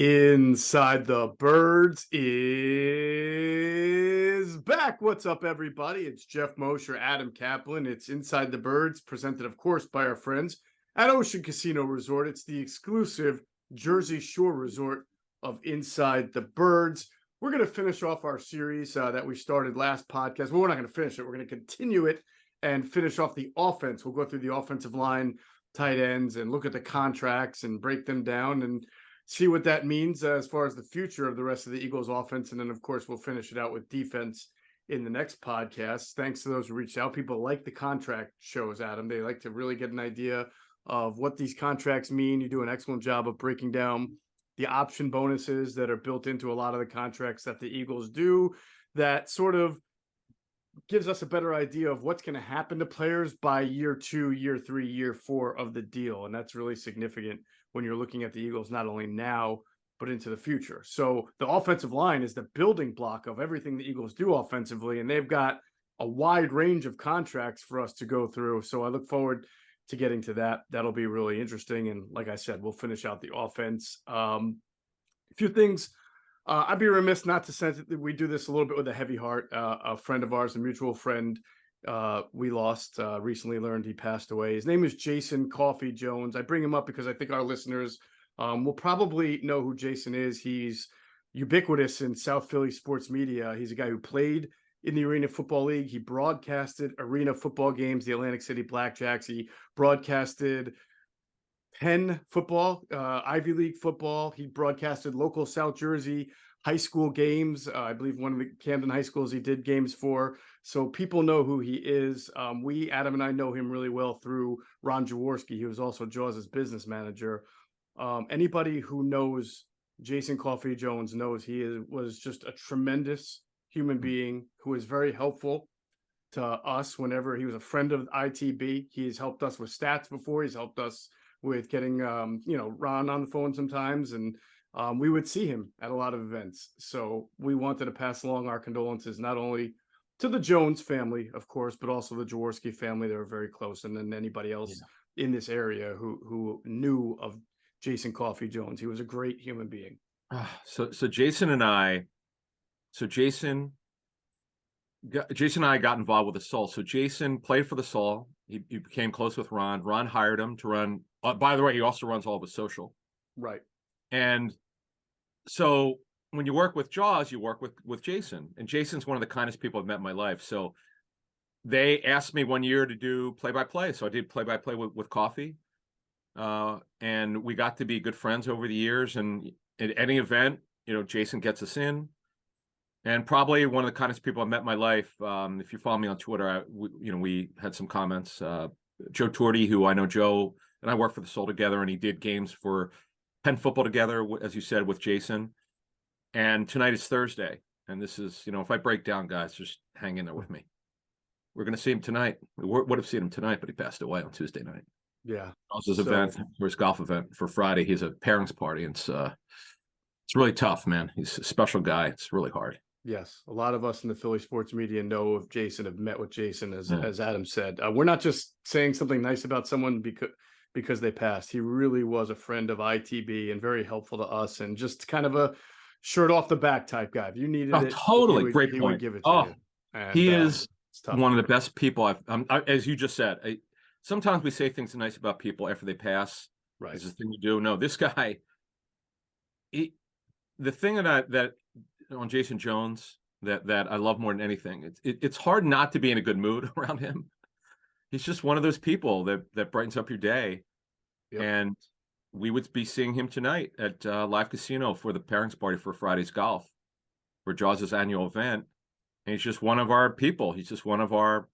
Inside the Birds is back. What's up, everybody? It's Geoff, Mosher, Adam Caplan. It's Inside the Birds, presented, of course, by our friends at Ocean Casino Resort. It's the exclusive Jersey Shore resort of Inside the Birds. We're going to finish off our series that we started last podcast. Well, we're not going to finish it. We're going to continue it and finish off the offense. We'll go through the offensive line, tight ends, and look at the contracts and break them down and see what that means as far as the future of the rest of the Eagles offense. And then, of course, we'll finish it out with defense in the next podcast. Thanks to those who reached out. People like the contract shows, Adam. They like to really get an idea of what these contracts mean. You do an excellent job of breaking down the option bonuses that are built into a lot of the contracts that the Eagles do. That sort of gives us a better idea of what's going to happen to players by year 2, year 3, year 4 of the deal. And that's really significant when you're looking at the Eagles, not only now, but into the future. So the offensive line is the building block of everything the Eagles do offensively. And they've got a wide range of contracts for us to go through. So I look forward to getting to that. That'll be really interesting. And like I said, we'll finish out the offense. A few things. I'd be remiss not to say that we do this a little bit with a heavy heart. A friend of ours, a mutual friend, we lost, recently learned he passed away. His name is Jason Coffee Jones. I bring him up because I think our listeners will probably know who Jason is. He's ubiquitous in South Philly sports media. He's a guy who played in the Arena Football League. He broadcasted arena football games, the Atlantic City Blackjacks. He broadcasted Penn football, Ivy League football. He broadcasted local South Jersey high school games. I believe one of the Camden high schools he did games for. So people know who he is. Adam and I know him really well through Ron Jaworski. He was also Jaws' business manager. Anybody who knows Jason Coffee Jones knows was just a tremendous human being who was very helpful to us whenever he was a friend of ITB. He's helped us with stats before. He's helped us with getting, Ron on the phone sometimes. And we would see him at a lot of events. So we wanted to pass along our condolences, not only to the Jones family, of course, but also the Jaworski family. They were very close. And then anybody else in this area who knew of Jason Coffee Jones. He was a great human being. So Jason and I got involved with the Soul. So Jason played for the Soul. He became close with Ron. Ron hired him to run. By the way, he also runs all of his social. Right. And so when you work with Jaws, you work with Jason. And Jason's one of the kindest people I've met in my life. So they asked me one year to do play-by-play. So I did play-by-play with Coffee. And we got to be good friends over the years. And at any event, Jason gets us in. And probably one of the kindest people I've met in my life. If you follow me on Twitter, we had some comments. Joe Torti, who I know Joe and I worked for the Soul together, and he did games for Penn football together, as you said, with Jason. And tonight is Thursday. And this is, if I break down, guys, just hang in there with me. We're going to see him tonight. We would have seen him tonight, but he passed away on Tuesday night. Yeah. His event, for his golf event for Friday, he's a pairings party. And it's really tough, man. He's a special guy. It's really hard. Yes, a lot of us in the Philly sports media know of Jason, have met with Jason, as Adam said. We're not just saying something nice about someone because they passed. He really was a friend of ITB and very helpful to us, and just kind of a shirt off the back type guy. If you needed it, totally great point. He would give it to you. And, he is one of the best people as you just said. Sometimes we say things nice about people after they pass. Right, it's the thing you do. No, this guy. The thing that on Jason Jones that I love more than anything, it's hard not to be in a good mood around him. He's just one of those people that brightens up your day. Yep. And we would be seeing him tonight at Live Casino for the pairings party for Friday's golf, for Jaws' annual event. And he's just one of our people. He's just one of our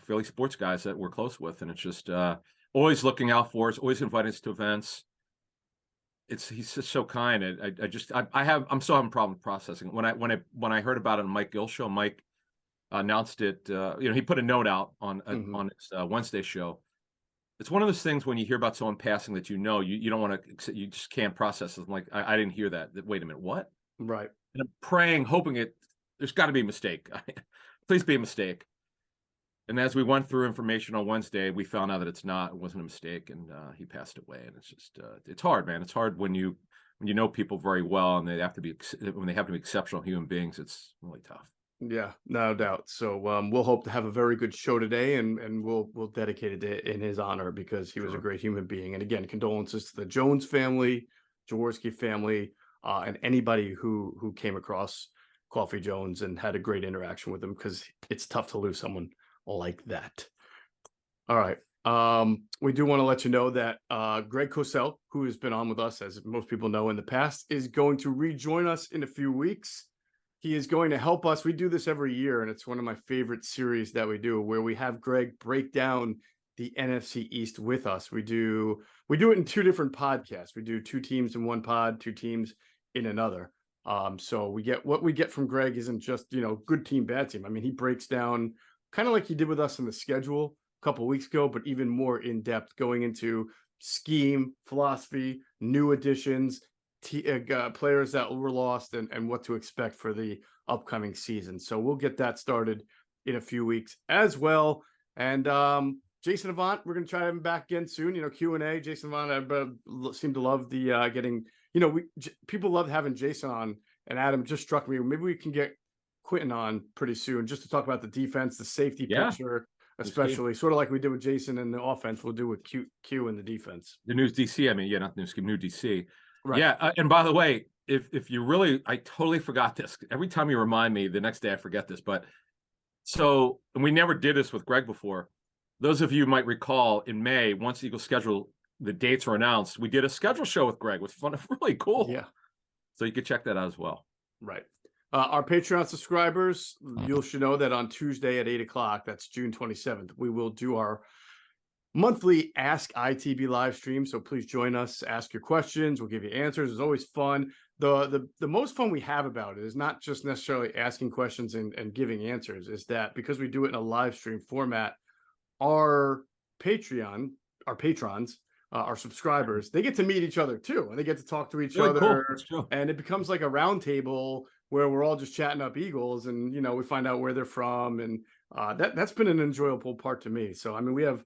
Philly sports guys that we're close with, and it's just always looking out for us, always inviting us to events. He's just so kind. I'm still having a problem processing. When I heard about it on Mike Gill's show, Mike announced it. He put a note out on his Wednesday show. It's one of those things when you hear about someone passing that you don't want to, you just can't process it. I'm like, I didn't hear that. Wait a minute, what? Right. And I'm praying, hoping there's got to be a mistake. Please be a mistake. And as we went through information on Wednesday, we found out that it wasn't a mistake, and he passed away. And it's just, it's hard, man. It's hard when you when you know people very well and they have to be exceptional human beings, it's really tough. Yeah, no doubt. So we'll hope to have a very good show today, and we'll dedicate it in his honor because he was a Sure. great human being. And again, condolences to the Jones family, Jaworski family, and anybody who came across Coffee Jones and had a great interaction with him, because it's tough to lose someone like that. All right. We do want to let you know that Greg Cosell, who has been on with us, as most people know in the past, is going to rejoin us in a few weeks. He is going to help us. We do this every year, and it's one of my favorite series that we do, where we have Greg break down the NFC East with us. We do it in 2 different podcasts. We do 2 teams in one pod, 2 teams in another. So what we get from Greg isn't just, good team, bad team. I mean, he breaks down kind of like he did with us in the schedule a couple of weeks ago, but even more in depth, going into scheme, philosophy, new additions, players that were lost, and what to expect for the upcoming season. So we'll get that started in a few weeks as well. And Jason Avant, we're going to try to have him back again soon. Q&A. Jason Avant, I seem to love the getting. People love having Jason on, and Adam just struck me. Maybe we can get Quentin on pretty soon just to talk about the defense, the safety picture, especially sort of like we did with Jason in the offense. We'll do with Q in the defense. The news DC. I mean, not news scheme, new DC. Right. Yeah, and by the way, if you really, I totally forgot this. Every time you remind me, the next day I forget this. But and we never did this with Greg before. Those of you might recall in May, once the Eagles schedule, the dates were announced, we did a schedule show with Greg. It was fun, really cool. Yeah. So you could check that out as well. Right. Our Patreon subscribers, you should know that on Tuesday at 8:00, that's June 27th, we will do our monthly Ask ITB live stream. So please join us, ask your questions. We'll give you answers. It's always fun. The most fun we have about it is not just necessarily asking questions and giving answers, is that because we do it in a live stream format, our patrons, our subscribers, they get to meet each other too, and they get to talk to each other. Cool. And it becomes like a round table where we're all just chatting up Eagles, and we find out where they're from, and that's been an enjoyable part to me. So I mean, we have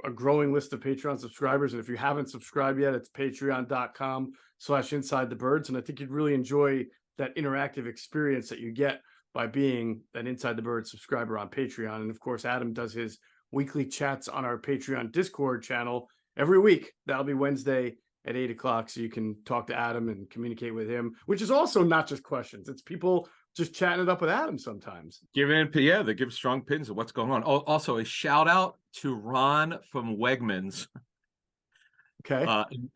a growing list of Patreon subscribers. And if you haven't subscribed yet, it's patreon.com/InsideTheBirds. And I think you'd really enjoy that interactive experience that you get by being an Inside the Birds subscriber on Patreon. And of course, Adam does his weekly chats on our Patreon Discord channel every week. That'll be Wednesday at 8:00. So you can talk to Adam and communicate with him, which is also not just questions. It's people just chatting it up with Adam sometimes. They give strong opinions of what's going on. Also, a shout out to Ron from Wegmans,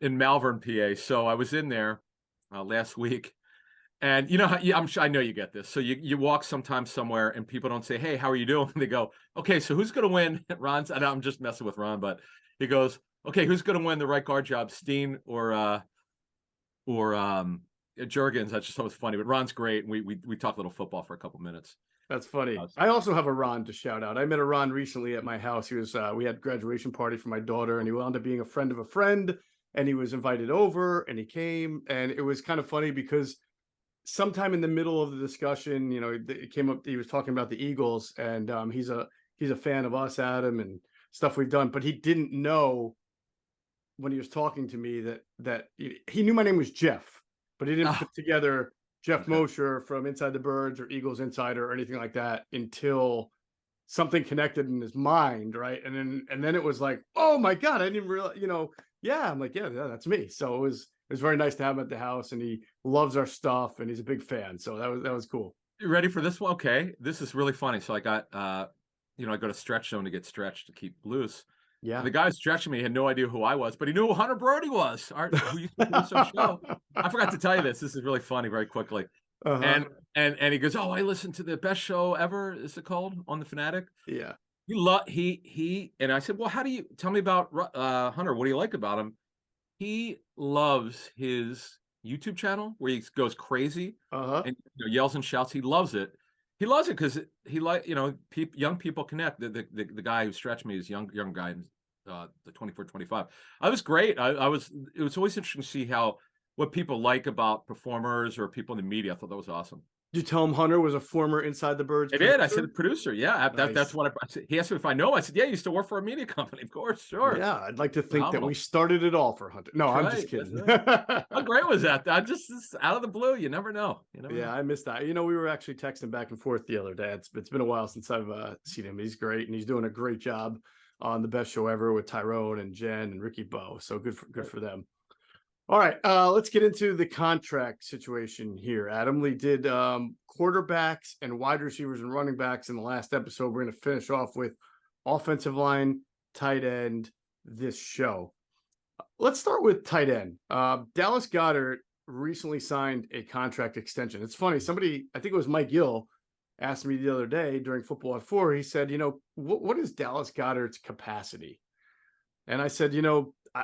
in Malvern, PA. So I was in there last week, and I know you get this. So you walk sometimes somewhere, and people don't say, "Hey, how are you doing?" They go, "Okay, so who's going to win?" Ron's. And I'm just messing with Ron, but he goes, "Okay, who's going to win the right guard job, Steen or Jurgens?" That's just always funny, but Ron's great. And we talked a little football for a couple minutes. That's funny. I also have a Ron to shout out. I met a Ron recently at my house. He was we had a graduation party for my daughter, and he wound up being a friend of a friend, and he was invited over, and he came, and it was kind of funny because sometime in the middle of the discussion, it came up, he was talking about the Eagles, and he's a fan of us, Adam, and stuff we've done, but he didn't know when he was talking to me that he knew my name was Geoff, but he didn't put together Geoff Mosher from Inside the Birds or Eagles Insider or anything like that until something connected in his mind, right? And then it was like, oh my God, I didn't even realize, yeah, I'm like, yeah, that's me. So it was very nice to have him at the house, and he loves our stuff, and he's a big fan. So that was cool. You ready for this one? Okay, this is really funny. So I got, I go to Stretch Zone to get stretched to keep loose. Yeah. And the guy stretching me had no idea who I was, but he knew who Hunter Brody was. Who used to do this show. I forgot to tell you this. This is really funny, very quickly. And he goes, "Oh, I listened to the best show ever. Is it called on the Fanatic?" Yeah. He and I said, "Well, how do you tell me about Hunter? What do you like about him?" He loves his YouTube channel where he goes crazy and yells and shouts. He loves it. He loves it because he young people connect. The guy who stretched me is young guy in the 24, 25. I was great. It was always interesting to see what people like about performers or people in the media. I thought that was awesome. Did you tell him Hunter was a former Inside the Birds I did. I said producer? the producer. Yeah, that's Nice. what I said. He asked me if I know. I said, yeah, I used to work for a media company. Of course, sure. Yeah, I'd like to think that we Phenomenal. started it all for Hunter. No, That's I'm just right. kidding. That's right. How great was that? I just out of the blue. You never know. You never Yeah, know. I missed that. We were actually texting back and forth the other day. It's been a while since I've seen him. He's great, and he's doing a great job on the best show ever with Tyrone and Jen and Ricky Bo. So good for them. All right, let's get into the contract situation here. Adam Lee did quarterbacks and wide receivers and running backs in the last episode. We're going to finish off with offensive line, tight end this show. Let's start with tight end. Dallas Goedert recently signed a contract extension. It's funny. Somebody, I think it was Mike Gill, asked me the other day during Football at 4. He said, what is Dallas Goedert's capacity? And I said,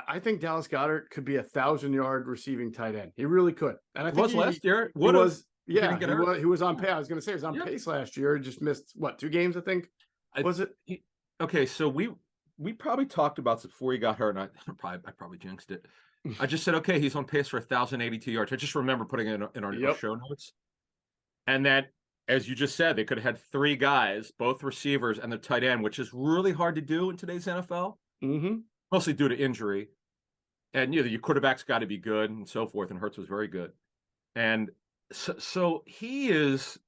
I think Dallas Goedert could be 1,000-yard receiving tight end. He really could. And I think was last year. He was, yeah, he was on Yeah. pace. I was going to say he was on pace last year. He just missed 2 games, I think. Was it? Okay, so we probably talked about this before he got hurt, and I probably jinxed it. I just said, okay, he's on pace for 1,082 yards. I just remember putting it in our show notes. And that, as you just said, they could have had 3 guys, both receivers and the tight end, which is really hard to do in today's NFL. Mm-hmm. Mostly due to injury. And your quarterback's got to be good and so forth. And Hurts was very good. And so he is,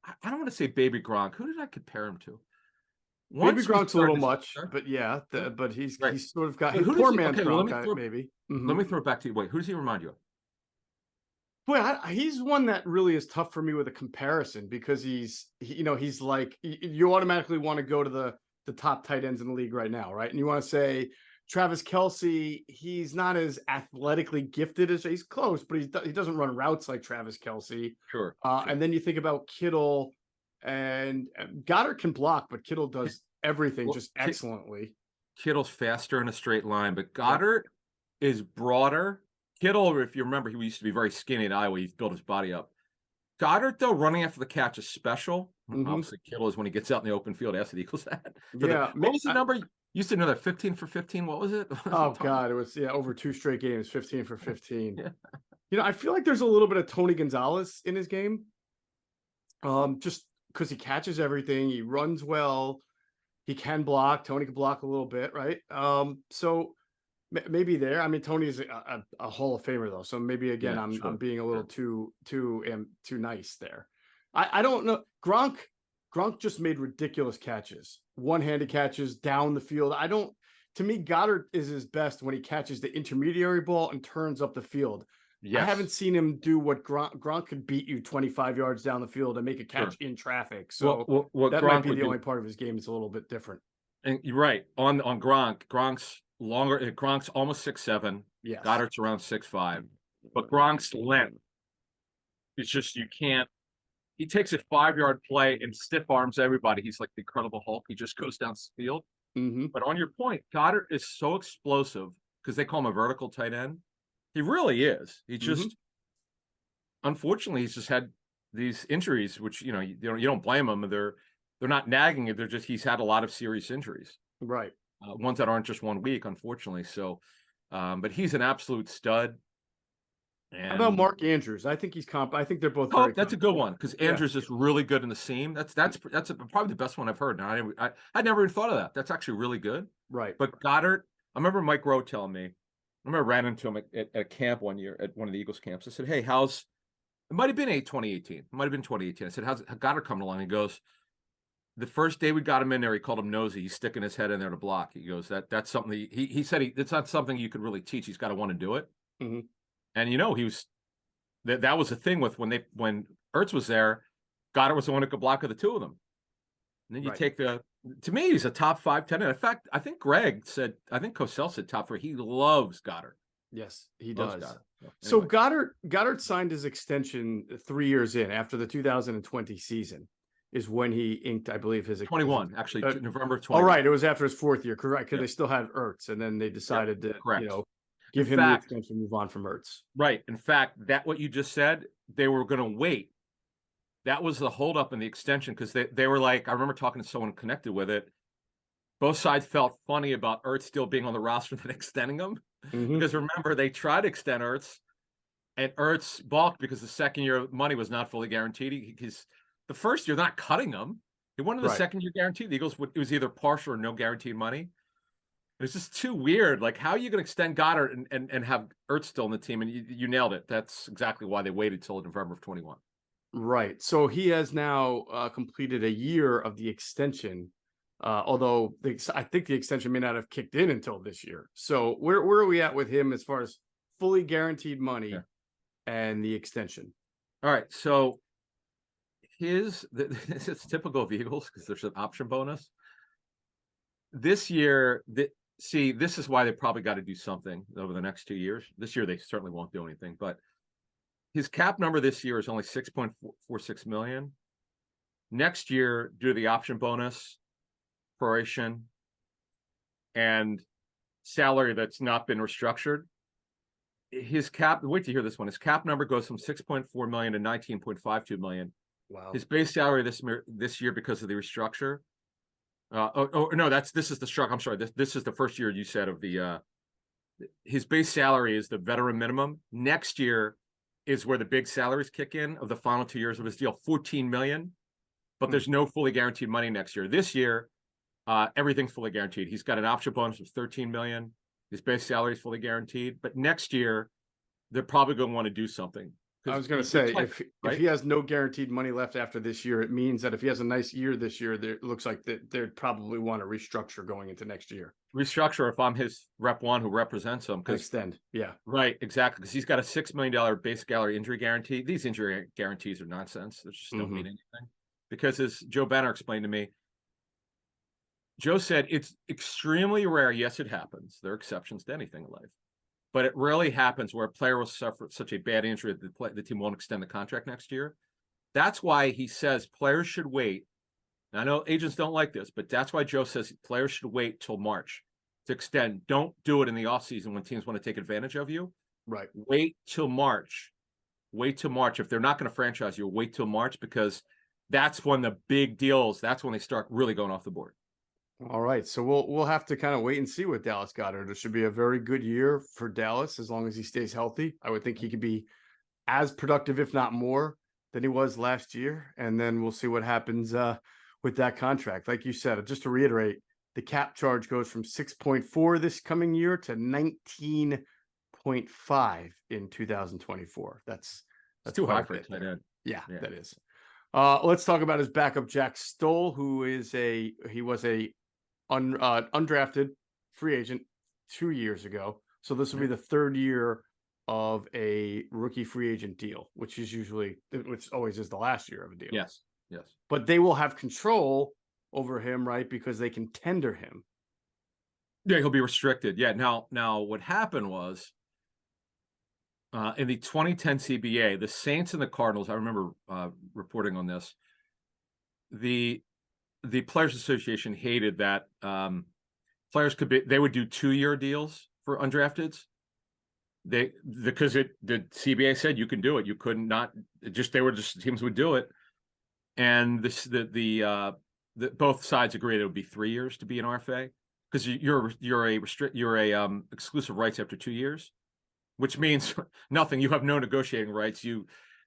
I don't want to say baby Gronk. Who did I compare him to? Baby Gronk's a little much, but yeah, but he's sort of got poor man Gronk, maybe. Mm-hmm. Let me throw it back to you. Wait, who does he remind you of? Boy, he's one that really is tough for me with a comparison because he's like, you automatically want to go to the top tight ends in the league right now, right? And you want to say Travis Kelce, he's not as athletically gifted as he's close, but he doesn't run routes like Travis Kelce. Sure. And then you think about Kittle, and Goedert can block, but Kittle does everything just excellently. Kittle's faster in a straight line, but Goedert is broader. Kittle, if you remember, he used to be very skinny in Iowa. He's built his body up. Goedert, though, running after the catch is special. Mm-hmm. Obviously, Kittle is when he gets out in the open field. That's what equals that. What was the number? You used to know that 15 for 15. What was it? Oh, God. It was, over 2 straight games, 15 for 15. Yeah. I feel like there's a little bit of Tony Gonzalez in his game. Just because he catches everything. He runs well. He can block. Tony can block a little bit, right? So maybe there. I mean, Tony is a Hall of Famer, though. So maybe, again, I'm being a little too nice there. I don't know. Gronk just made ridiculous catches, one-handed catches down the field. To me, Goedert is his best when he catches the intermediary ball and turns up the field. Yes. I haven't seen him do what Gronk could beat you 25 yards down the field and make a catch in traffic. So what that Gronk might be the only part of his game that's a little bit different. And you're right. On Gronk, Gronk's longer. Gronk's almost 6'7". Yes. Goddard's around 6'5". But Gronk's length, it's just, you can't. He takes a 5-yard play and stiff arms everybody. He's like the Incredible Hulk. He just goes down the field. Mm-hmm. But on your point, Goedert is so explosive because they call him a vertical tight end. He really is. He just, unfortunately, he's just had these injuries, which you don't blame him. They're not nagging it. They're just, he's had a lot of serious injuries, right? Ones that aren't just 1 week, unfortunately. So, but he's an absolute stud. And how about Mark Andrews? I think he's I think they're both. That's a good one because Andrews is really good in the seam. That's probably the best one I've heard. Now I never even thought of that. That's actually really good. Right. But Goedert, I remember Mike Rowe telling me. I remember I ran into him at a camp one year at one of the Eagles camps. I said, "Hey, it might have been 2018. It might have been 2018." I said, "How's Goedert coming along?" He goes, "The first day we got him in there, he called him nosy. He's sticking his head in there to block." He goes, "That's something." He said it's not something you could really teach. He's got to want to do it. Mm-hmm. And he was that was the thing with when Ertz was there, Goedert was the one who could block of the two of them. And then you take to me, he's a top 5 10. In fact, I think Cosell said top 3. He loves Goedert. Yes, he does. So Goedert signed his extension 3 years in after the 2020 season is when he inked, I believe, his 21, actually, November 20. Oh, right. It was after his 4th year, correct? Because they still had Ertz, and then they decided to, give him the extension, move on from Ertz. Right. In fact, what you just said, they were going to wait. That was the holdup in the extension because they were like, I remember talking to someone connected with it. Both sides felt funny about Ertz still being on the roster than extending him. Mm-hmm. Because remember, they tried to extend Ertz and Ertz balked because the second year money was not fully guaranteed. He's the first year, they're not cutting him. He wanted the Right. second year guarantee. The Eagles it was either partial or no guaranteed money. It's just too weird. Like, how are you going to extend Goedert and have Ertz still in the team? And you nailed it. That's exactly why they waited till November of 21. Right. So he has now completed a year of the extension, although I think the extension may not have kicked in until this year. So where are we at with him as far as fully guaranteed money and the extension? All right. So it's typical of Eagles because there's an option bonus. This year, this is why they probably got to do something over the next 2 years. This year, they certainly won't do anything, but his cap number this year is only $6.46 million. Next year, due to the option bonus, proration, and salary that's not been restructured, his cap, wait to hear this one, his cap number goes from 6.4 million to 19.52 million. Wow. His base salary this year, because of the restructure, this is the structure. I'm sorry, this is the first year you said of the his base salary is the veteran minimum. Next year is where the big salaries kick in of the final 2 years of his deal, 14 million, but there's no fully guaranteed money next year. This year, everything's fully guaranteed. He's got an option bonus of 13 million. His base salary is fully guaranteed, but next year they're probably going to want to do something. I was going to say, if he has no guaranteed money left after this year, it means that if he has a nice year this year, it looks like they'd probably want to restructure going into next year. Restructure if I'm his rep one who represents him. Extend, yeah. Right, exactly, because he's got a $6 million base salary injury guarantee. These injury guarantees are nonsense. They just don't mean anything. Because as Joe Banner explained to me, Joe said it's extremely rare. Yes, it happens. There are exceptions to anything in life. But it rarely happens where a player will suffer such a bad injury that the team won't extend the contract next year. That's why he says players should wait. Now, I know agents don't like this, but that's why Joe says players should wait till March to extend. Don't do it in the offseason when teams want to take advantage of you. Right. Wait till March. Wait till March. If they're not going to franchise you, wait till March, because that's when the big deals, that's when they start really going off the board. All right, so we'll have to kind of wait and see with Dallas Goedert. It should be a very good year for Dallas as long as he stays healthy. I would think he could be as productive, if not more, than he was last year. And then we'll see what happens with that contract. Like you said, just to reiterate, the cap charge goes from 6.4 this coming year to 19.5 in 2024. That's too high for it. Yeah, that is. Let's talk about his backup, Jack Stoll, who was a undrafted free agent 2 years ago. So this will be the third year of a rookie free agent deal, which always is the last year of a deal. Yes. But they will have control over him, right? Because they can tender him. Yeah, he'll be restricted. Yeah. Now what happened was in the 2010 CBA, the Saints and the Cardinals, I remember reporting on this, the Players Association hated that players they would do 2-year deals for undrafteds. Because the CBA said you can do it. You couldn't not teams would do it. And both sides agreed it would be 3 years to be an RFA, because you're a exclusive rights after 2 years, which means nothing. You have no negotiating rights. The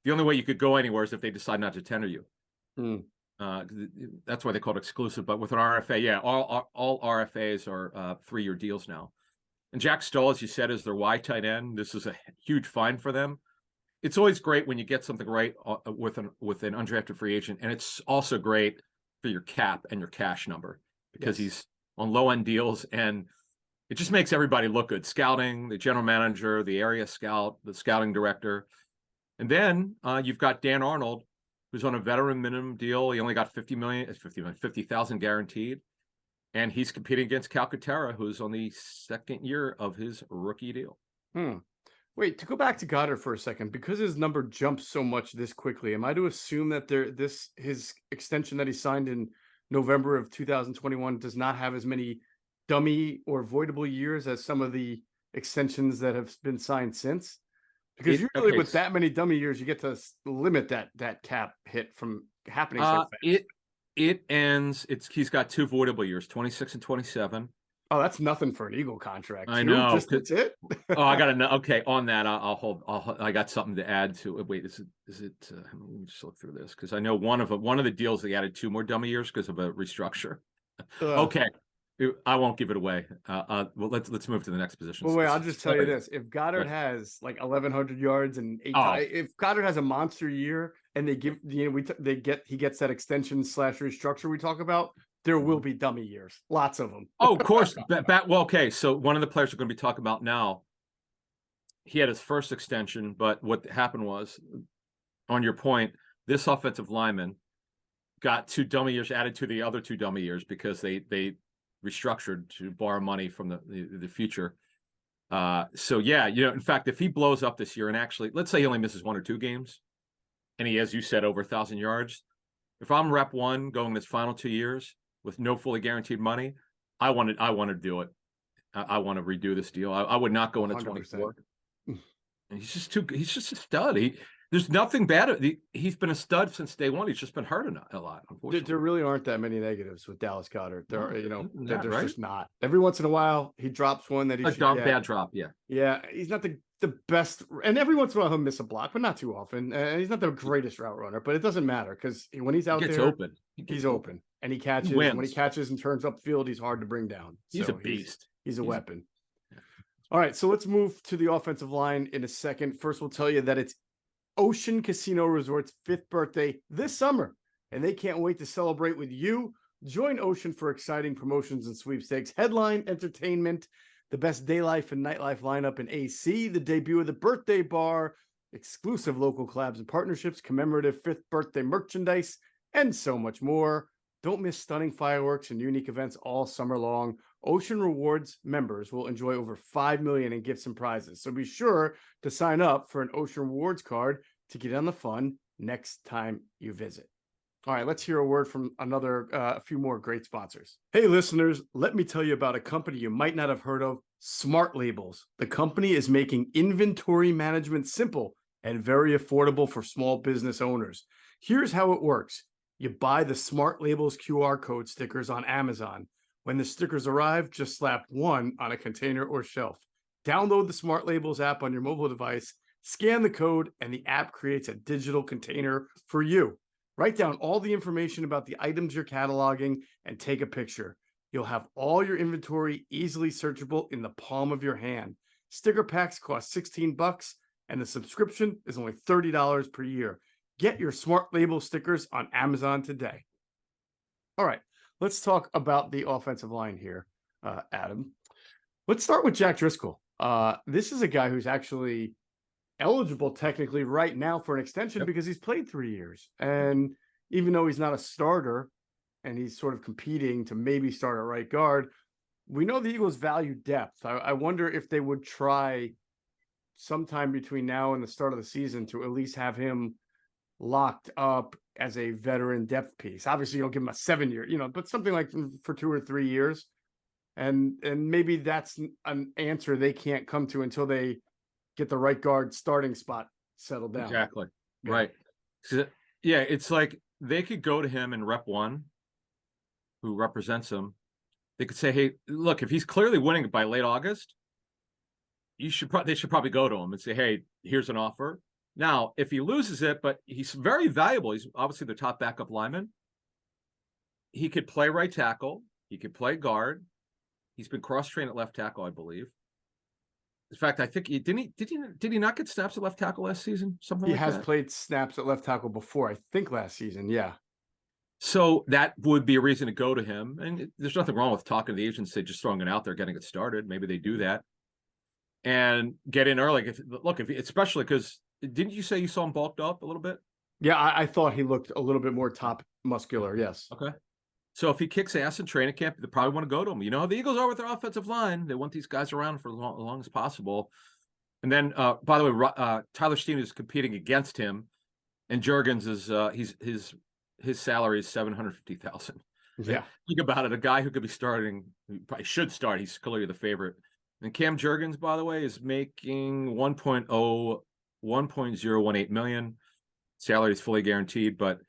only way you could go anywhere is if they decide not to tender you. That's why they call it exclusive. But with an RFA, all RFAs are 3-year deals now. And Jack Stoll, as you said, is their wide tight end. This is a huge find for them. It's always great when you get something right with an undrafted free agent, and it's also great for your cap and your cash number, because he's on low end deals, and it just makes everybody look good. Scouting, the general manager, the area scout, the scouting director, and then you've got Dan Arnold, who's on a veteran minimum deal. He only got 50,000 guaranteed. And he's competing against Calcaterra, who's on the second year of his rookie deal. Wait, to go back to Goedert for a second, because his number jumps so much this quickly, am I to assume that his extension that he signed in November of 2021 does not have as many dummy or voidable years as some of the extensions that have been signed since? Because usually with that many dummy years, you get to limit that cap hit from happening so fast. It ends. He's got 2 voidable years, 26 and 27. Oh, that's nothing for an Eagle contract. I 2, know. just that's it. Oh, I gotta know. Okay, on that, I'll hold. I got something to add to it. Wait, is it? Let me just look through this because I know one of the deals they added 2 more dummy years because of a restructure. Okay, I won't give it away. Well, let's move to the next position. Well, wait, I'll just tell you this: if Goedert has like 1,100 yards and 8, if Goedert has a monster year and they give he gets that extension / restructure we talk about, there will be dummy years, lots of them. Oh, of course. Well, okay. So one of the players we're going to be talking about now, he had his first extension, but what happened was, on your point, this offensive lineman got 2 dummy years added to the other 2 dummy years because they restructured to borrow money from the future. So yeah, in fact, if he blows up this year and actually, let's say he only misses 1 or 2 games, and he, as you said, over 1,000 yards, if I'm rep 1 going this final 2 years with no fully guaranteed money, I want to do it. I want to redo this deal. I would not go into 24. And he's just a stud. There's nothing bad. He's been a stud since day 1. He's just been hurt a lot, unfortunately. There really aren't that many negatives with Dallas Goedert. There's right? just not. Every once in a while, he drops one that he should get. Bad drop, yeah. Yeah, he's not the best, and every once in a while he'll miss a block, but not too often. And he's not the greatest route runner, but it doesn't matter because when he's out there, open. He's open, and he catches. When he catches and turns upfield, he's hard to bring down. He's a beast. He's a weapon. All right, so let's move to the offensive line in a second. First, we'll tell you that it's Ocean Casino Resort's 5th birthday this summer, and they can't wait to celebrate with you. Join Ocean for exciting promotions and sweepstakes, headline entertainment, the best day life and nightlife lineup in AC, the debut of the birthday bar, exclusive local collabs and partnerships, commemorative 5th birthday merchandise, and so much more. Don't miss stunning fireworks and unique events all summer long. Ocean Rewards members will enjoy over $5 million in gifts and prizes. So be sure to sign up for an Ocean Rewards card to get on the fun next time you visit. All right, let's hear a word from a few more great sponsors. Hey, listeners, let me tell you about a company you might not have heard of, Smart Labels. The company is making inventory management simple and very affordable for small business owners. Here's how it works. You buy the Smart Labels QR code stickers on Amazon. When the stickers arrive, just slap one on a container or shelf. Download the Smart Labels app on your mobile device, scan the code, and the app creates a digital container for you. Write down all the information about the items you're cataloging and take a picture. You'll have all your inventory easily searchable in the palm of your hand. Sticker packs cost $16, and the subscription is only $30 per year. Get your Smart Label stickers on Amazon today. All right, let's talk about the offensive line here, Adam. Let's start with Jack Driscoll. This is a guy who's actually eligible technically right now for an extension because he's played 3 years. And even though he's not a starter and he's sort of competing to maybe start at right guard, we know the Eagles value depth. I wonder if they would try sometime between now and the start of the season to at least have him locked up as a veteran depth piece. Obviously, you don't give him a 7-year, but something like for 2 or 3 years. And maybe that's an answer they can't come to until they get the right guard starting spot settled down. Exactly. Yeah. Right. So, yeah, it's like they could go to him in rep 1, who represents him. They could say, hey, look, if he's clearly winning by late August, they should probably go to him and say, hey, here's an offer. Now, if he loses it, but he's very valuable, he's obviously the top backup lineman. He could play right tackle. He could play guard. He's been cross-trained at left tackle, I believe. In fact, I think did he not get snaps at left tackle last season? Something like that. He has played snaps at left tackle before, I think last season. Yeah. So that would be a reason to go to him. And there's nothing wrong with talking to the agents, just throwing it out there, getting it started. Maybe they do that and get in early. Especially because didn't you say you saw him bulked up a little bit? Yeah, I thought he looked a little bit more top muscular. Yes. Okay. So if he kicks ass in training camp, they probably want to go to him. The Eagles are with their offensive line. They want these guys around for as long as possible. And then, by the way, Tyler Steen is competing against him, and Juergens is his salary is $750,000. Yeah, think about it. A guy who could be starting, who probably should start. He's clearly the favorite. And Cam Juergens, by the way, is making 1.018 million. Salary is fully guaranteed, but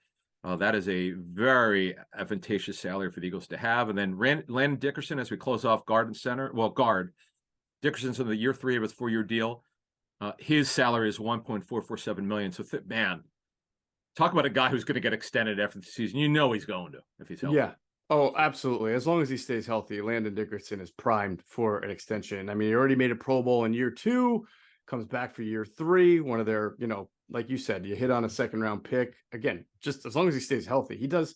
That is a very advantageous salary for the Eagles to have. And then Landon Dickerson, as we close off guard and center. Well, guard. Dickerson's in the year 3 of his 4-year deal. His salary is $1.447 million. So, man, talk about a guy who's going to get extended after the season. You know he's going to if he's healthy. Yeah. Oh, absolutely. As long as he stays healthy, Landon Dickerson is primed for an extension. I mean, he already made a Pro Bowl in year 2, comes back for year 3. One of their, like you said, you hit on a second-round pick. Again, just as long as he stays healthy. He does.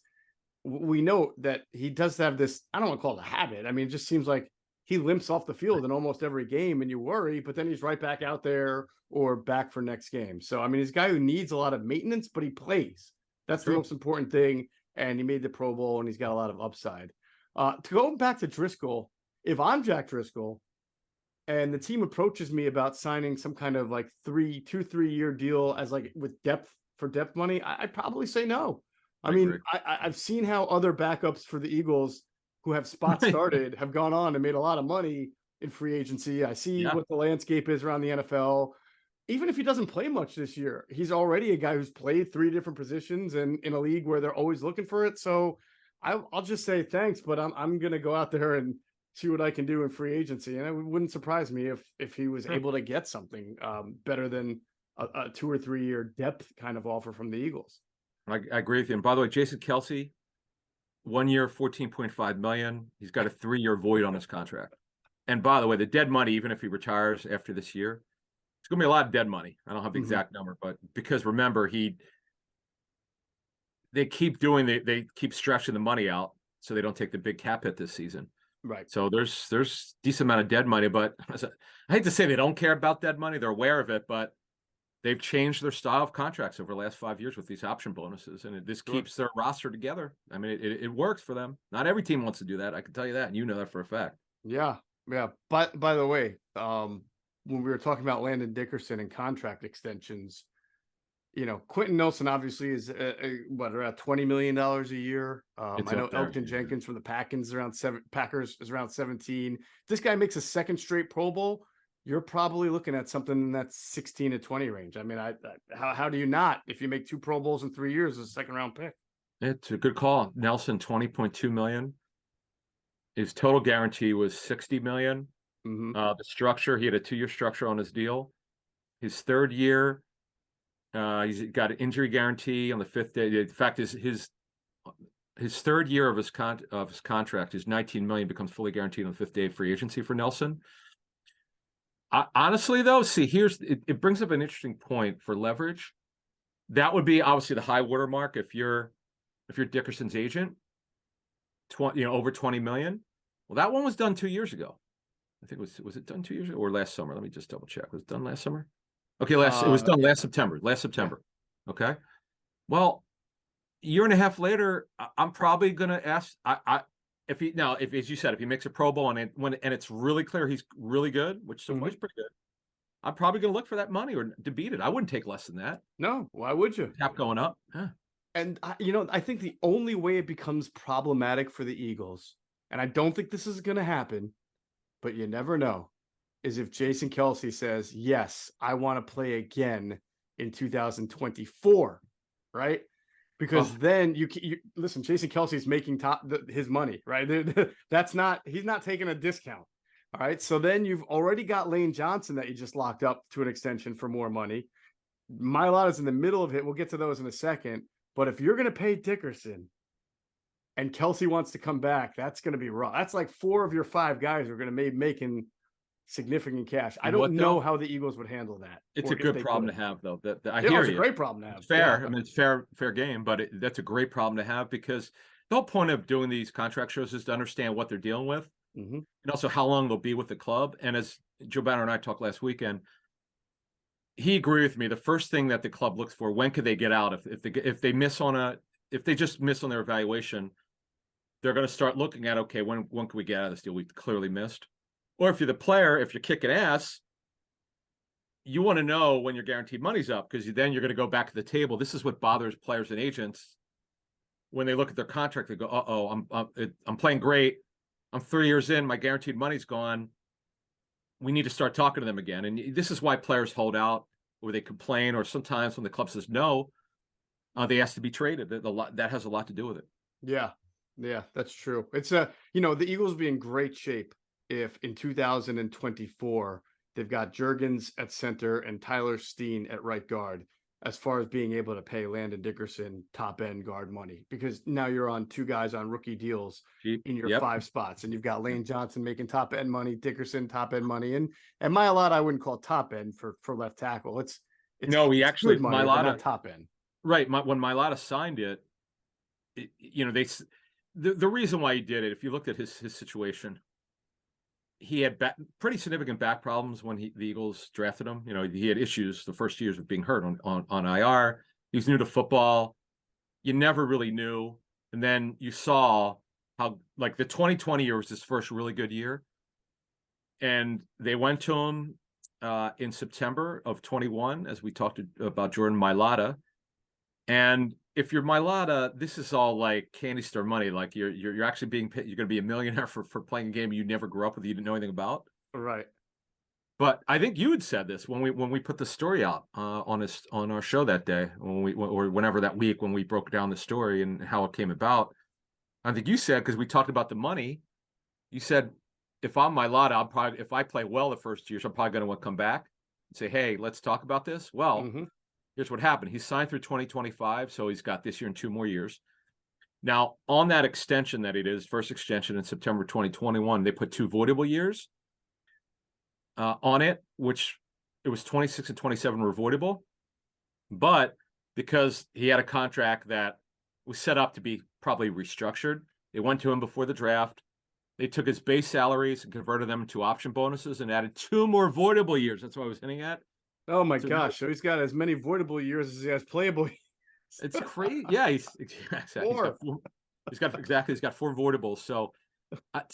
We know that he does have this, I don't want to call it a habit. I mean, it just seems like he limps off the field in almost every game, and you worry, but then he's right back out there or back for next game. So, I mean, he's a guy who needs a lot of maintenance, but he plays. That's the most important thing. And he made the Pro Bowl, and he's got a lot of upside. To go back to Driscoll, if I'm Jack Driscoll and the team approaches me about signing some kind of like 3-year deal as like with depth money, I'd probably say no. I mean, I've seen how other backups for the Eagles who have spot started have gone on and made a lot of money in free agency. I see what the landscape is around the NFL. Even if he doesn't play much this year, he's already a guy who's played 3 different positions and in a league where they're always looking for it. So I'll just say thanks, but I'm going to go out there and see what I can do in free agency. And it wouldn't surprise me if he was able to get something better than a 2 or 3 year depth kind of offer from the Eagles. I agree with you. And by the way, Jason Kelce, 1 year, $14.5 million. He's got a 3-year void on his contract. And by the way, the dead money, even if he retires after this year, it's going to be a lot of dead money. I don't have the exact number, but because remember, they keep stretching the money out so they don't take the big cap hit this season. Right. So there's decent amount of dead money, but I hate to say they don't care about dead money. They're aware of it, but they've changed their style of contracts over the last 5 years with these option bonuses, and this keeps their roster together. I mean, it works for them. Not every team wants to do that. I can tell you that, and you know that for a fact. Yeah. But by the way, when we were talking about Landon Dickerson and contract extensions, Quentin Nelson obviously is around $20 million a year. I know Elgton Jenkins from the Packers is around 17. This guy makes a second straight Pro Bowl. You're probably looking at something in that 16 to 20 range. I mean, how do you not, if you make 2 Pro Bowls in 3 years, as a second round pick? It's a good call. Nelson, $20.2 million. His total guarantee was $60 million. The structure, he had a 2-year structure on his deal. His 3rd year, he's got an injury guarantee on the 5th day. The fact is, his 3rd year of his contract, his $19 million, becomes fully guaranteed on the 5th day of free agency for Nelson. Honestly, though, see, it brings up an interesting point for leverage. That would be obviously the high water mark if you're Dickerson's agent. Over $20 million. Well, that one was done 2 years ago. I think was it done 2 years ago or last summer? Let me just double check. Was it done last summer? Okay, it was done last September. Okay. Well, a year and a half later, I'm probably going to ask. If as you said, if he makes a Pro Bowl and it's really clear he's really good, which so far he's pretty good, I'm probably going to look for that money or to beat it. I wouldn't take less than that. No, why would you? Cap going up. Yeah. And I think the only way it becomes problematic for the Eagles, and I don't think this is going to happen, but you never know, is if Jason Kelce says, yes, I want to play again in 2024, right? Because then you listen, Jason Kelce's making his money, right? He's not taking a discount. All right. So then you've already got Lane Johnson that you just locked up to an extension for more money. Mailata's in the middle of it. We'll get to those in a second. But if you're going to pay Dickerson and Kelce wants to come back, that's going to be rough. That's like 4 of your 5 guys are going to be making significant cash. I don't know how the Eagles would handle that. It's a good problem to have, though. I hear it's a great problem to have. It's fair. I mean, it's fair game, but that's a great problem to have because the whole point of doing these contract shows is to understand what they're dealing with and also how long they'll be with the club. And as Joe Banner and I talked last weekend, he agreed with me. The first thing that the club looks for, when could they get out? If they just miss on their evaluation, they're going to start looking at, okay, when can we get out of this deal? We clearly missed. Or if you're the player, if you're kicking ass, you want to know when your guaranteed money's up because then you're going to go back to the table. This is what bothers players and agents when they look at their contract. They go, I'm playing great. I'm 3 years in. My guaranteed money's gone. We need to start talking to them again. And this is why players hold out or they complain, or sometimes when the club says no, they asked to be traded. That has a lot to do with it. Yeah. Yeah, that's true. It's the Eagles will be in great shape if in 2024 they've got Jurgens at center and Tyler Steen at right guard, as far as being able to pay Landon Dickerson top end guard money, because now you're on two guys on rookie deals Cheap. in your Yep. 5 spots, and you've got Lane Johnson making top end money, Dickerson top end money, and Mailata I wouldn't call top end for left tackle. It's No, he it's actually good money, but not top end. Right. When Mailata signed it, the reason why he did it, if you looked at his situation, he had pretty significant back problems when the Eagles drafted him. He had issues the first years of being hurt on IR. He was new to football. You never really knew. And then you saw how, like, the 2020 year was his first really good year. And they went to him in September of 21, as we talked about Jordan Mailata. And if you're Mailata, this is all like candy store money. Like you're actually being paid, you're going to be a millionaire for playing a game you never grew up with, you didn't know anything about. Right. But I think you had said this when we put the story out on our show that day, or whenever that week when we broke down the story and how it came about. I think you said, because we talked about the money, you said, if I'm Mailata, if I play well the first years, I'm probably going to come back and say, hey, let's talk about this. Well, here's what happened. He signed through 2025, so he's got this year and 2 more years. Now, on that extension that it is, first extension in September 2021, they put 2 voidable years on it, which it was 26 and 27 were voidable. But because he had a contract that was set up to be probably restructured, they went to him before the draft. They took his base salaries and converted them into option bonuses and added 2 more voidable years. That's what I was hinting at. Oh my gosh! So he's got as many voidable years as he has playable years. It's crazy. Yeah, he's got 4 voidables. So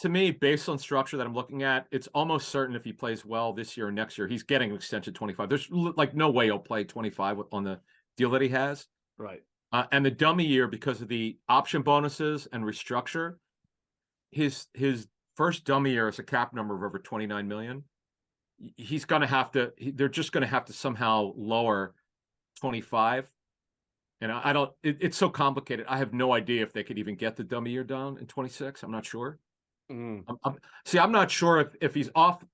to me, based on structure that I'm looking at, it's almost certain if he plays well this year or next year, he's getting an extension 25. There's like no way he'll play 25 on the deal that he has. Right. And the dummy year, because of the option bonuses and restructure, his first dummy year is a cap number of over 29 million. He's going to have to, they're just going to have to somehow lower 25. And I don't, it's so complicated. I have no idea if they could even get the dummy year down in 26. I'm not sure. I'm not sure if he's off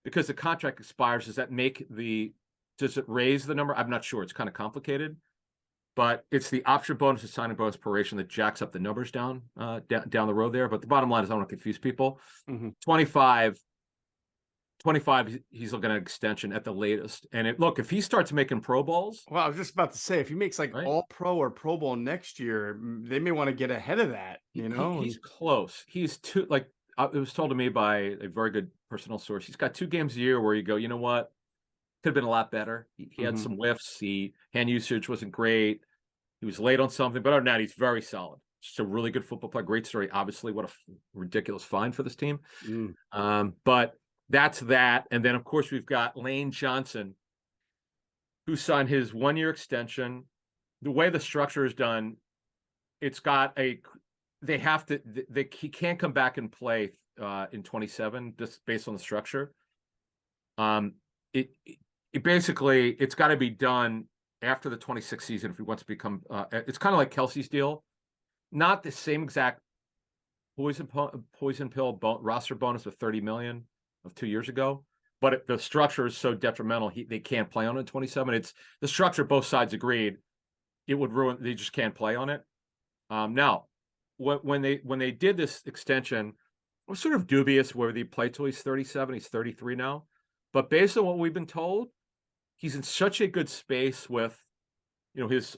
because the contract expires. Does it raise the number? I'm not sure. It's kind of complicated, but it's the option bonus and signing bonus proration that jacks up the numbers down the road there. But the bottom line is I don't want to confuse people. 25, he's looking at an extension at the latest. And look, if he starts making Pro Bowls. Well, I was just about to say, if he makes all pro or Pro Bowl next year, they may want to get ahead of that. He's close. He's it was told to me by a very good personal source. He's got 2 games a year where you go, you know what? Could have been a lot better. He had some whiffs. Hand usage wasn't great. He was late on something, but other than that, he's very solid. Just a really good football player. Great story. Obviously, what a ridiculous find for this team. But that's that. And then, of course, we've got Lane Johnson, who signed his 1-year extension. The way the structure is done, it's got he can't come back and play in 27 just based on the structure. It basically, it's got to be done after the 26th season if he wants to become, it's kind of like Kelce's deal. Not the same exact poison pill roster bonus of 30 million of 2 years ago, but the structure is so detrimental they can't play on it in 27. It's the structure, both sides agreed it would ruin, they just can't play on it. Now when they did this extension, it was sort of dubious whether he played till he's 37. He's 33 now, but based on what we've been told, he's in such a good space with his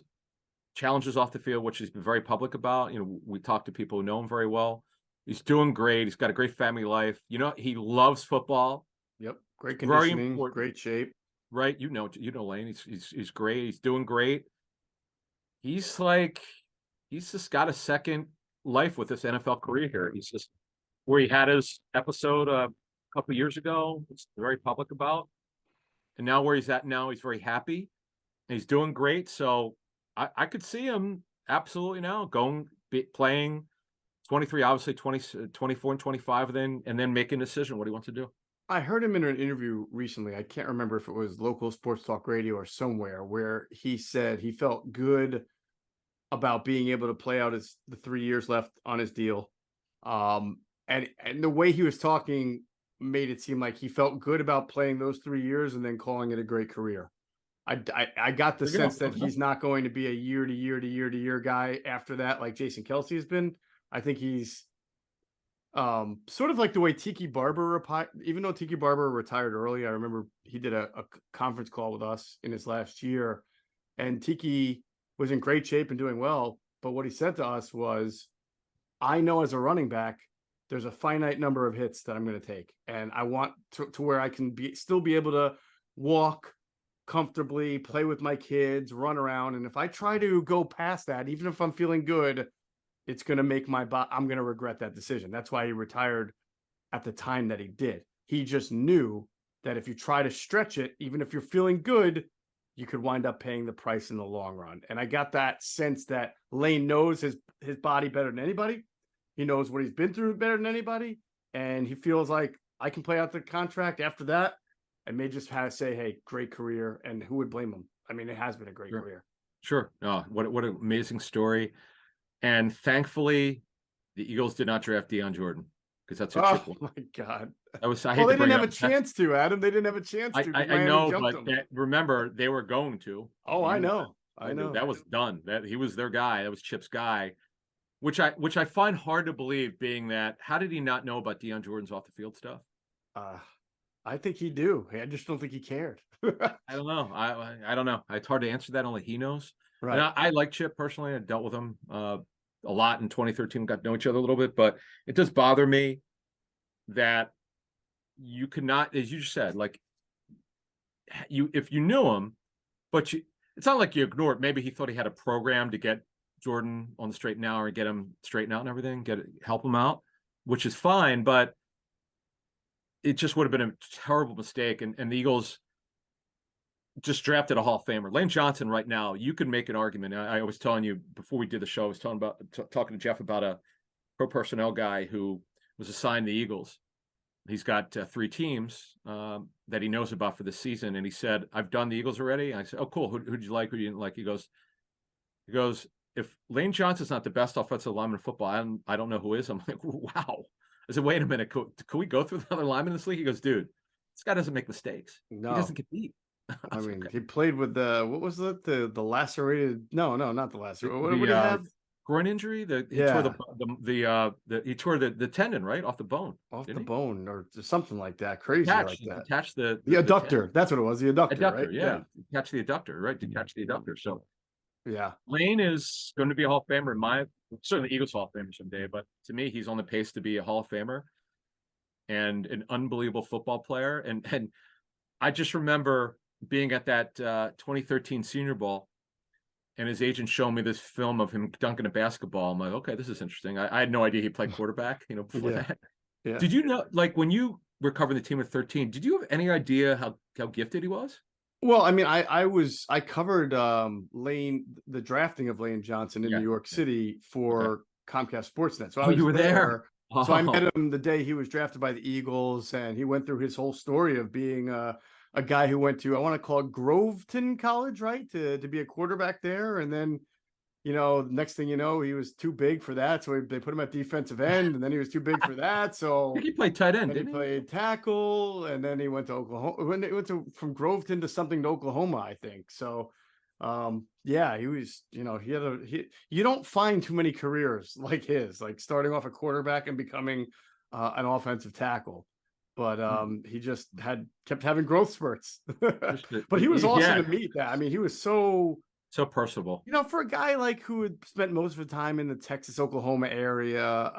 challenges off the field, which he's been very public about. We talk to people who know him very well. He's doing great. He's got a great family life. He loves football. Yep. Great conditioning, great shape. Right. Lane. He's great. He's doing great. He's just got a second life with this NFL career here. He's just where he had his episode a couple of years ago. It's very public about. And now where he's at now, he's very happy. And he's doing great. So I could see him absolutely now playing 23, obviously 24 and 25, and then making a decision what he wants to do. I heard him in an interview recently. I can't remember if it was local sports talk radio or somewhere, where he said he felt good about being able to play out the 3 years left on his deal. And the way he was talking made it seem like he felt good about playing those 3 years and then calling it a great career. I got the There you go. sense that he's not going to be a year to year to year to year guy after that, like Jason Kelce has been. I think he's sort of like the way Tiki Barber, even though Tiki Barber retired early, I remember he did a conference call with us in his last year, and Tiki was in great shape and doing well. But what he said to us was, I know as a running back, there's a finite number of hits that I'm going to take. And I want to where I can still be able to walk comfortably, play with my kids, run around. And if I try to go past that, even if I'm feeling good, it's going to make I'm going to regret that decision. That's why he retired at the time that he did. He just knew that if you try to stretch it, even if you're feeling good, you could wind up paying the price in the long run. And I got that sense that Lane knows his body better than anybody. He knows what he's been through better than anybody. And he feels like, I can play out the contract after that. And may just have to say, hey, great career. And who would blame him? I mean, it has been a great career. Sure. Oh, what an amazing story. And thankfully, the Eagles did not draft Deion Jordan, because that's a chip. Oh my God. I hate they to didn't bring have up, a chance to, Adam. They didn't have a chance to. I know, but remember, they were going to. Oh, I know. That was done. That he was their guy. That was Chip's guy, which I find hard to believe, being that, how did he not know about Deion Jordan's off the field stuff? I think he do. I just don't think he cared. I don't know. I don't know. It's hard to answer that. Only he knows. Right. And I like Chip personally. I dealt with him a lot in 2013. Got to know each other a little bit, but it does bother me that you could not, as you just said, like, if you knew him, but it's not like you ignored. Maybe he thought he had a program to get Jordan on the straight and narrow, or get him straightened out and everything, help him out, which is fine, but it just would have been a terrible mistake. And the Eagles just drafted a Hall of Famer. Lane Johnson right now, you can make an argument. I was telling you before we did the show, I was talking to Geoff about a pro personnel guy who was assigned the Eagles. He's got 3 teams that he knows about for this season. And he said, I've done the Eagles already. I said, oh, cool. Who'd you like? Who you didn't like? He goes, if Lane Johnson's not the best offensive lineman in football, I don't know who is. I'm like, wow. I said, wait a minute. Could we go through the other linemen in this league? He goes, dude, this guy doesn't make mistakes. No. He doesn't get beat. I mean, okay. He played with what was it? The lacerated? No, not the lacerated. What did he have? Groin injury. He tore the tendon right off the bone. Off the bone or something like that. Crazy like that. Attach the adductor. That's what it was. The adductor, right? Yeah. Catch the adductor, right? To catch the adductor. So yeah, Lane is going to be a Hall of Famer certainly Eagles Hall of Famer someday, but to me, he's on the pace to be a Hall of Famer and an unbelievable football player. And I just remember being at that 2013 Senior Bowl, and his agent showed me this film of him dunking a basketball. I'm like, okay, this is interesting. I had no idea he played quarterback, before that. Yeah. Did you know, like, when you were covering the team at 13, did you have any idea how gifted he was? Well, I mean, I covered the drafting of Lane Johnson in New York City for Comcast Sportsnet. So you were there. So I met him the day he was drafted by the Eagles, and he went through his whole story of being a guy who went to, I want to call it Groveton College, right? To be a quarterback there. And then, next thing you know, he was too big for that. So they put him at defensive end, and then he was too big for that. So he played tight end, didn't he? Played tackle, and then he went to Oklahoma. He went from Groveton to something to Oklahoma, I think. So he was, you don't find too many careers like his, like starting off a quarterback and becoming an offensive tackle. But he just kept having growth spurts. But he was awesome to meet. That I mean, he was so personable. For a guy like who had spent most of his time in the Texas, Oklahoma area,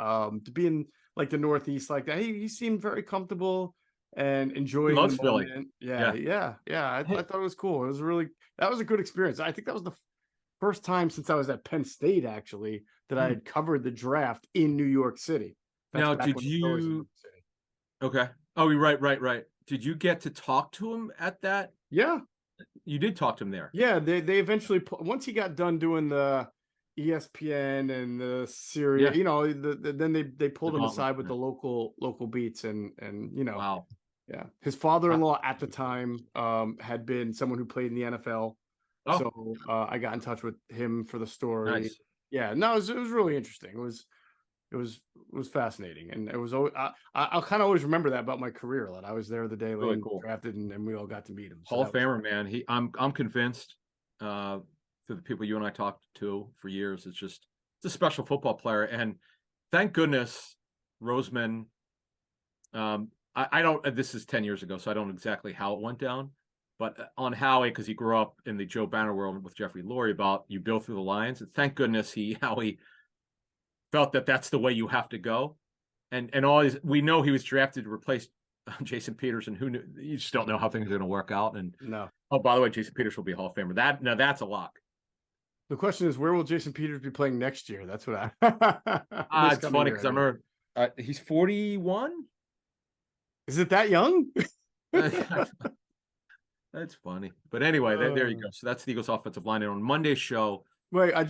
to be in like the Northeast like that, he seemed very comfortable and enjoying the moment. Philly. Yeah. I thought it was cool. That was a good experience. I think that was the first time since I was at Penn State, actually, that I had covered the draft in New York City. Now, did you? Okay. Oh, right. Did you get to talk to him at that? Yeah. You did talk to him there. Yeah, they eventually, once he got done doing the ESPN and the Syria, then they pulled him aside with the local beats and wow. Yeah. His father-in-law at the time had been someone who played in the NFL. Oh. So I got in touch with him for the story. Nice. Yeah, no, it was really interesting. It was fascinating, and it was always, I'll kind of always remember that about my career. That I was there the day Really Lane cool. drafted, and we all got to meet him. So Hall that of was, Famer, man. I'm convinced, through the people you and I talked to for years, it's a special football player. And thank goodness Roseman, I don't, this is 10 years ago, so I don't exactly how it went down, but on Howie, because he grew up in the Joe Banner world with Jeffrey Lurie about you build through the lines. And thank goodness Howie felt that that's the way you have to go. And always, we know he was drafted to replace Jason Peters, and who knew? You just don't know how things are going to work out. And no. oh, by the way, Jason Peters will be a Hall of Famer. That's a lock. The question is, where will Jason Peters be playing next year? That's what I. It's funny because I remember he's 41. Is it that young? That's funny. But anyway, there you go. So that's the Eagles offensive line. And on Monday's show. Wait, I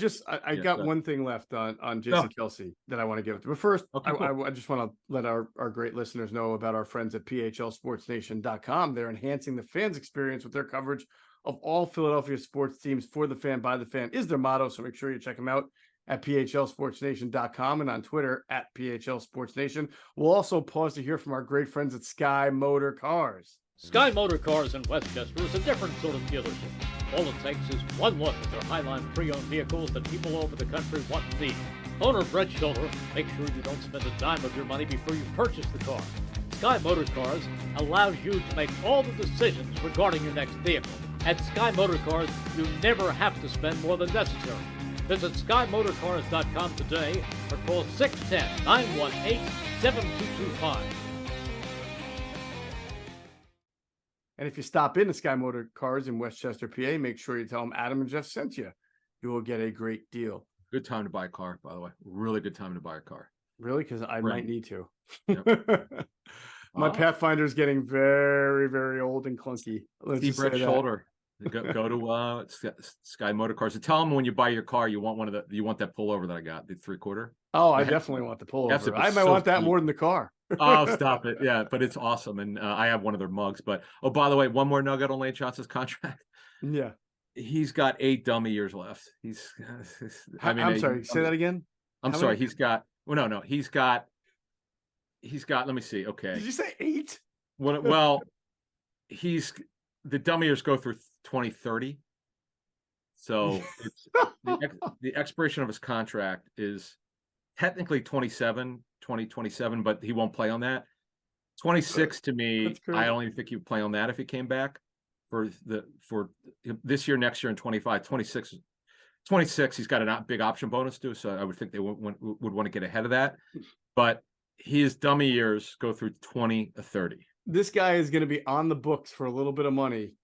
got one thing left on Jason Kelce that I want to give it to. But first, Okay, I just want to let our great listeners know about our friends at PHLSportsNation.com. They're enhancing the fans' experience with their coverage of all Philadelphia sports teams. For the fan, by the fan is their motto. So make sure you check them out at PHLSportsNation.com and on Twitter at PHLSportsNation. We'll also pause to hear from our great friends at Sky Motor Cars. Sky Motor Cars in Westchester is a different sort of dealership. All it takes is one look at their Highline pre-owned vehicles that people all over the country want and need. Owner Brett Schulter, make sure you don't spend a dime of your money before you purchase the car. Sky Motor Cars allows you to make all the decisions regarding your next vehicle. At Sky Motor Cars, you never have to spend more than necessary. Visit SkyMotorCars.com today or call 610-918-7225. And if you stop in to Sky Motor Cars in Westchester, PA, make sure you tell them Adam and Geoff sent you. You will get a great deal. Good time to buy a car, by the way. Really good time to buy a car. Really? Because I might need to. Yep. My Pathfinder is getting very, very old and clunky. See Brett Shoulder. Go to Sky Motor Cars and tell them when you buy your car you want that pullover that I got, the 3/4. Oh, I definitely want the pullover. I might want that more than the car. Oh, stop it. Yeah, but it's awesome. And I have one of their mugs. But oh, by the way, one more nugget on Lane Johnson's contract. Yeah. He's got 8 dummy years left. I'm sorry, say that again. I'm sorry. He's got he's got let me see. Okay. Did you say 8? Well, the dummy years go through 2030. So it's the expiration of his contract is technically 2027, but he won't play on that. 26 to me, I don't even think he would play on that if he came back for this year, next year, and 25. 26, he's got a big option bonus too, so I would think they would want to get ahead of that. But his dummy years go through 2030. This guy is going to be on the books for a little bit of money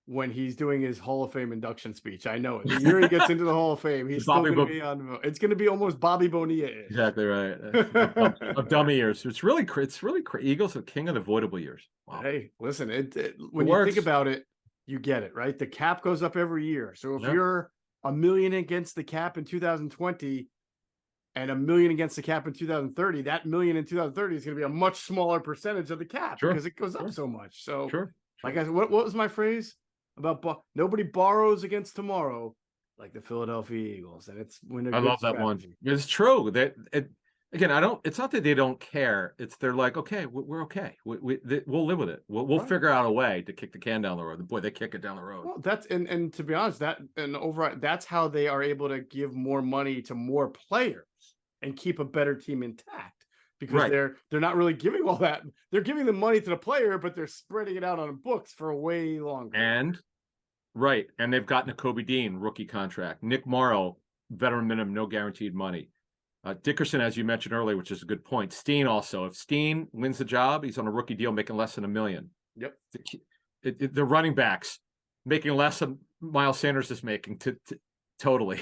when he's doing his Hall of Fame induction speech. I know it. The year he gets into the Hall of Fame, he's still going to be on. It's going to be almost Bobby Bonilla-ish. Exactly right. Of dummy years. It's really Eagles are king of the avoidable years. Wow. Hey, listen, when you think about it, you get it, right? The cap goes up every year. So if you're $1 million against the cap in 2020 and $1 million against the cap in 2030, that $1 million in 2030 is going to be a much smaller percentage of the cap because it goes up so much. So, like I said, what was my phrase about nobody borrows against tomorrow like the Philadelphia Eagles? And it's when I love that one. It's true. Again, it's not that they don't care. It's they're like, okay, we're okay. We'll live with it. We'll figure out a way to kick the can down the road. Boy, they kick it down the road. Well, that's and to be honest, that's how they are able to give more money to more players and keep a better team intact. Because they're not really giving all that. They're giving the money to the player, but they're spreading it out on books for a way longer. And they've gotten a Kobe Dean rookie contract. Nick Morrow, veteran minimum, no guaranteed money. Dickerson, as you mentioned earlier, which is a good point. Steen also. If Steen wins the job, he's on a rookie deal making less than $1 million. Yep. The running backs making less than Miles Sanders is making. Totally.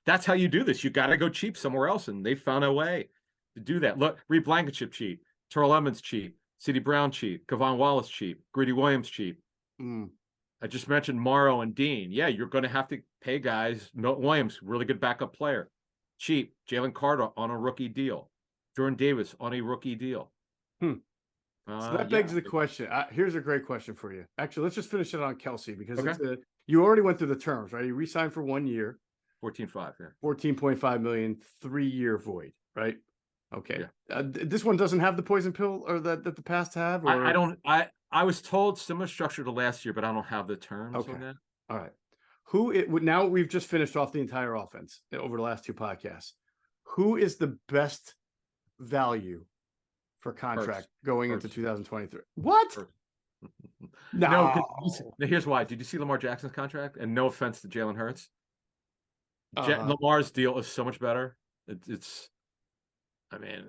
That's how you do this. You got to go cheap somewhere else, and they found a way to do that. Look, Reed Blankenship cheap, Terrell Emmons cheap, C.D. Brown cheap, Kevon Wallace cheap, Greedy Williams cheap. I just mentioned Morrow and Dean. Yeah, you're going to have to pay guys. Milton Williams, really good backup player, cheap. Jalen Carter on a rookie deal. Jordan Davis on a rookie deal. So that begs the question. Here's a great question for you. Actually, let's just finish it on Kelce because you already went through the terms, right? He re-signed for 1 year. 14.5. Yeah. 14.5 million, 3-year void, right? Okay. Yeah. This one doesn't have the poison pill or that the past have, or I don't. I was told similar structure to last year, but I don't have the terms on that. All right. Who it would now? We've just finished off the entire offense over the last 2 podcasts. Who is the best value for contract going into 2023? What? No, here's why. Did you see Lamar Jackson's contract? And no offense to Jalen Hurts, Lamar's deal is so much better. It's I mean,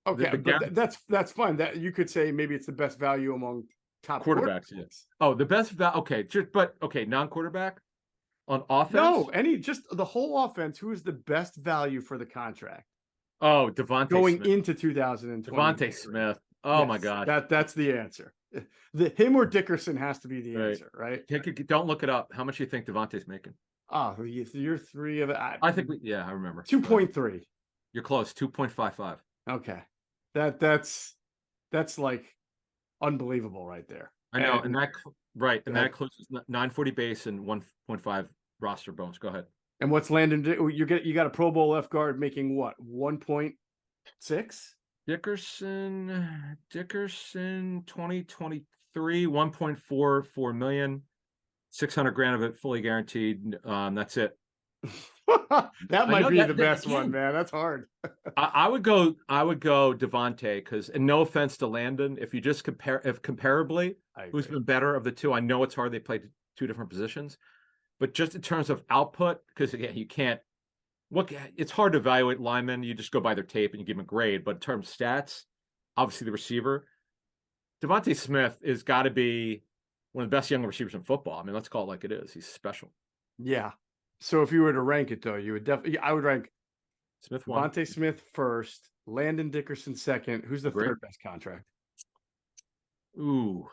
okay, but that's fine. That you could say maybe it's the best value among top quarterbacks. Yes. Oh, the best value. Okay, but non-quarterback on offense. No, just the whole offense. Who is the best value for the contract? Oh, Devontae going Smith. into 2020. Devontae Smith. Oh, yes, my God. That's the answer. Him or Dickerson has to be the answer, right? Don't look it up. How much do you think Devontae's making? Oh, year 3 of it. I think I remember. 2.3. You're close. 2.55. Okay. That's like unbelievable right there. I know. And that includes 940 base and 1.5 roster bonus. Go ahead. And what's Landon? You got a Pro Bowl left guard making what? 1.6? Dickerson 2023 1.44 million, 600 grand of it fully guaranteed. That's it. That might be the best one, man. That's hard. I would go Devontae, because, and no offense to Landon, if you just comparably, who's been better of the two? I know it's hard. They played 2 different positions, but just in terms of output, because again, you can't it's hard to evaluate linemen. You just go by their tape and you give them a grade. But in terms of stats, obviously the receiver, Devontae Smith has got to be one of the best young receivers in football. I mean, let's call it like it is. He's special. Yeah. So if you were to rank it, though, you would I would rank Devontae Smith first, Landon Dickerson second. Who's the third best contract? Ooh,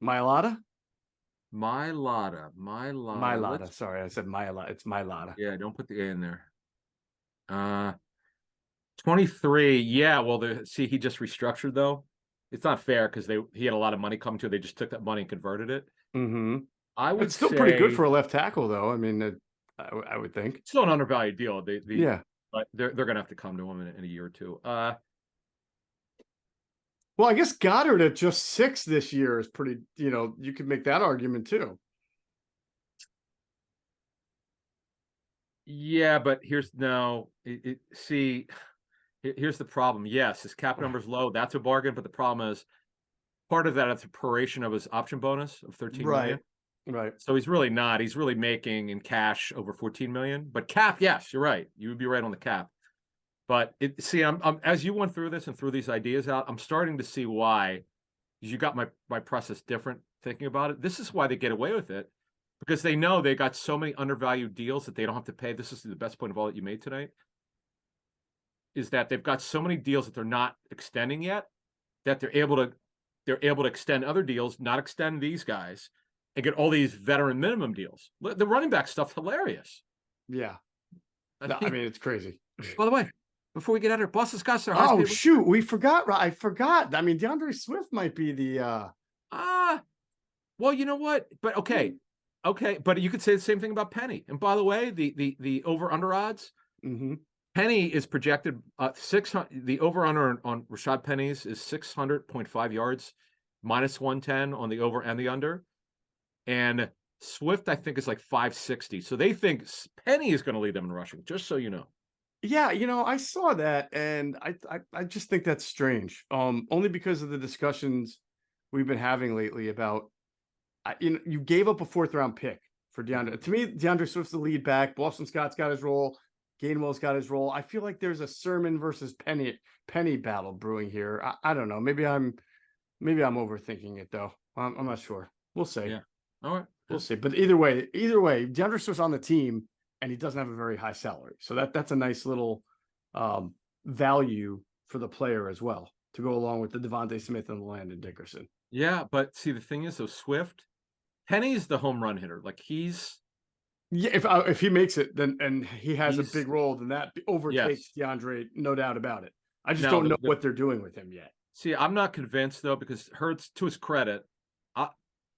Mailata. Sorry, I said Mailata. It's Mailata. Yeah, don't put the A in there. 23. Yeah, well, he just restructured though. It's not fair because he had a lot of money coming to it. They just took that money and converted it. Mm-hmm. It's still pretty good for a left tackle, though. I mean, I would think it's still an undervalued deal. Yeah, but they're gonna have to come to him in a year or two. Well, I guess Goedert at just 6 this year is pretty. You could make that argument too. Yeah, but here's the problem. Yes, his cap number's low. That's a bargain, but the problem is part of that is a proration of his option bonus of 13 million. Right. So he's really not. He's really making in cash over 14 million. But cap, yes, you're right. You would be right on the cap. But I'm as you went through this and threw these ideas out, I'm starting to see why. You got my process different thinking about it. This is why they get away with it. Because they know they got so many undervalued deals that they don't have to pay. This is the best point of all that you made tonight. Is that they've got so many deals that they're not extending yet, that they're able to extend other deals, not extend these guys, and get all these veteran minimum deals. The running back stuff's hilarious. Yeah. I mean, it's crazy. By the way, before we get out of here, Boston Scott's their highest paid. Shoot, we forgot. I forgot. I mean, DeAndre Swift might be the well, you know what? But okay, but you could say the same thing about Penny. And by the way, the over under odds. Mm-hmm. Penny is projected 600. The over under on Rashad Penny's is 600.5 yards, -110 on the over and the under. And Swift, I think, is like 560. So they think Penny is going to lead them in rushing, just so you know. Yeah, I saw that, and I just think that's strange. Only because of the discussions we've been having lately about, you gave up a 4th round pick for DeAndre. To me, DeAndre Swift's the lead back. Boston Scott's got his role. Gainwell's got his role. I feel like there's a Sermon versus Penny battle brewing here. I don't know. Maybe I'm overthinking it though. I'm not sure. We'll see. Yeah. All right. We'll see. But either way, DeAndre Swift's on the team, and he doesn't have a very high salary. So that's a nice little value for the player as well to go along with the Devontae Smith and the Landon Dickerson. Yeah, but see, the thing is, though, Swift, Penny's the home run hitter. Like yeah, if he makes it, then and he has a big role, then that overtakes DeAndre, no doubt about it. I just don't know what they're doing with him yet. See, I'm not convinced though, because Hurts, to his credit,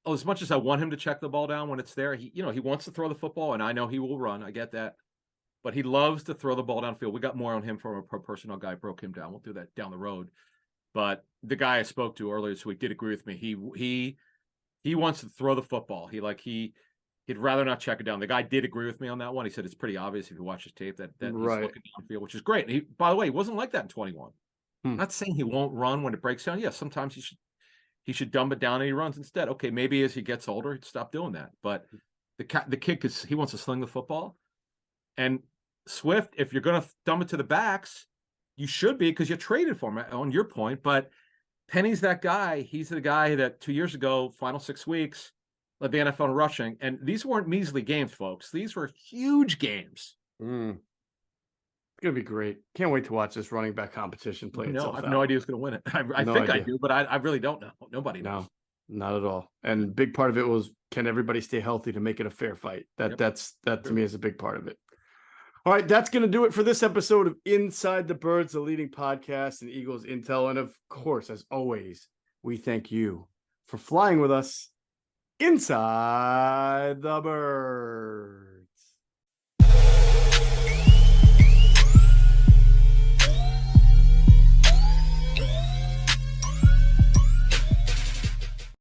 as much as I want him to check the ball down when it's there, he wants to throw the football, and I know he will run. I get that. But he loves to throw the ball downfield. We got more on him from a pro personnel guy, broke him down. We'll do that down the road. But the guy I spoke to earlier this week did agree with me. He wants to throw the football. He'd rather not check it down. The guy did agree with me on that one. He said it's pretty obvious if you watch his tape that he's looking downfield, which is great. And by the way, he wasn't like that in 21. I'm not saying he won't run when it breaks down. Yeah, sometimes he should dumb it down and he runs instead. Okay, maybe as he gets older, he'd stop doing that. But the kid, he wants to sling the football. And Swift, if you're going to dumb it to the backs, you should be, because you traded for him, on your point. But Penny's that guy. He's the guy that 2 years ago, final 6 weeks, led the NFL in rushing. And these weren't measly games, folks. These were huge games. It's going to be great. Can't wait to watch this running back competition play itself. I have no idea who's going to win it. I think I do, but I really don't know. Nobody knows. No, not at all. And big part of it was, can everybody stay healthy to make it a fair fight? That to me is a big part of it. All right, that's going to do it for this episode of Inside the Birds, the leading podcast in Eagles intel. And of course, as always, we thank you for flying with us inside the bird.